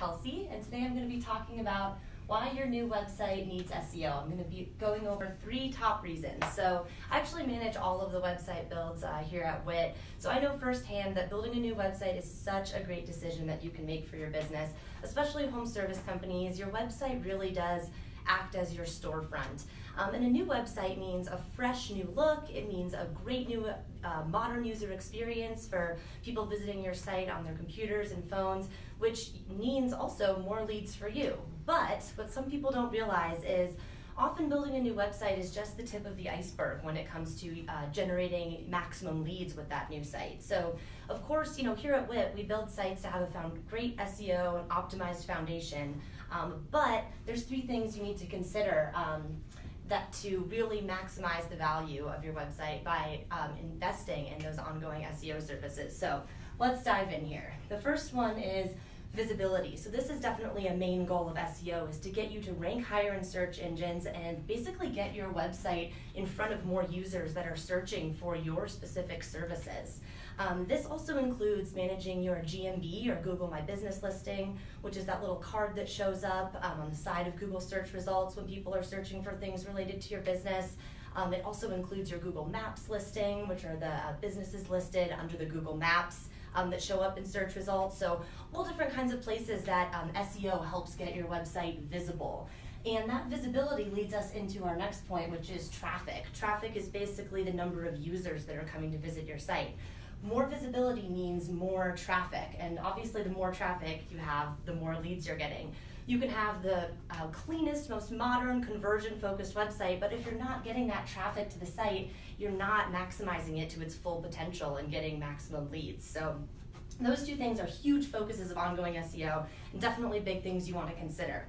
Kelsey, and today I'm going to be talking about why your new website needs SEO. I'm going to be going over 3 top reasons. So I actually manage all of the website builds here at WIT, so I know firsthand that building a new website is such a great decision that you can make for your business, especially home service companies. Your website really does act as your storefront. And a new website means a fresh new look. It means a great new modern user experience for people visiting your site on their computers and phones, which means also more leads for you. But what some people don't realize is often building a new website is just the tip of the iceberg when it comes to generating maximum leads with that new site. So of course, here at WIT, we build sites to have a great SEO and optimized foundation, but there's 3 things you need to consider that to really maximize the value of your website by investing in those ongoing SEO services. So let's dive in here. The first one is visibility. So this is definitely a main goal of SEO, is to get you to rank higher in search engines and basically get your website in front of more users that are searching for your specific services. This also includes managing your GMB, or Google My Business listing, which is that little card that shows up on the side of Google search results when people are searching for things related to your business. It also includes your Google Maps listing, which are the businesses listed under the Google Maps that show up in search results. So all different kinds of places that SEO helps get your website visible. And that visibility leads us into our next point, which is traffic. Traffic is basically the number of users that are coming to visit your site. More visibility means more traffic, and obviously the more traffic you have, the more leads you're getting. You can have the cleanest, most modern, conversion-focused website, but if you're not getting that traffic to the site, you're not maximizing it to its full potential and getting maximum leads. So those 2 things are huge focuses of ongoing SEO, and definitely big things you want to consider.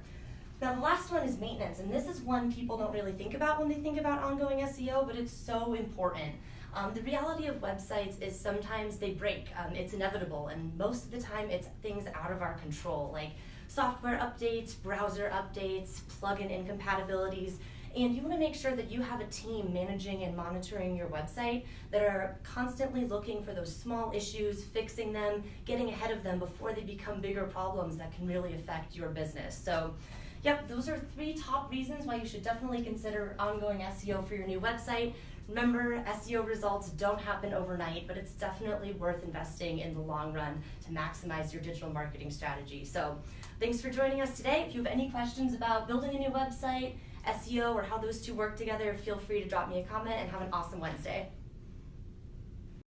Now the last one is maintenance, and this is one people don't really think about when they think about ongoing SEO, but it's so important. The reality of websites is sometimes they break. It's inevitable, and most of the time it's things out of our control, like software updates, browser updates, plugin incompatibilities, and you want to make sure that you have a team managing and monitoring your website that are constantly looking for those small issues, fixing them, getting ahead of them before they become bigger problems that can really affect your business. So yep, those are 3 top reasons why you should definitely consider ongoing SEO for your new website. Remember, SEO results don't happen overnight, but it's definitely worth investing in the long run to maximize your digital marketing strategy. So thanks for joining us today. If you have any questions about building a new website, SEO, or how those 2 work together, feel free to drop me a comment, and have an awesome Wednesday.